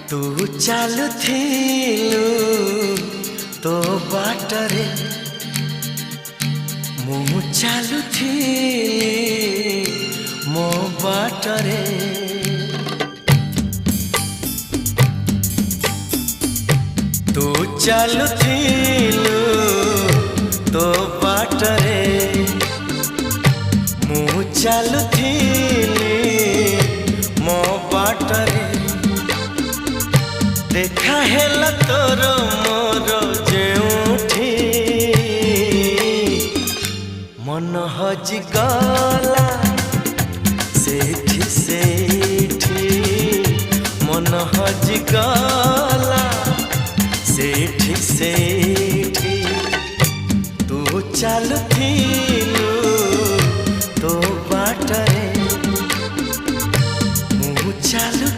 तू चालुथिलु तो बाटरे मु चालुथिली मो बाटरे। तू चालुथिलु तो बाटरे मु चालुथिली मो बाटरे। देखा हेला तोर मोर जेउठी मन हजि गला सेठी सेठी मन हजि गला सेठी सेठी। तू चालुथिलु तो बाटरे मु चालु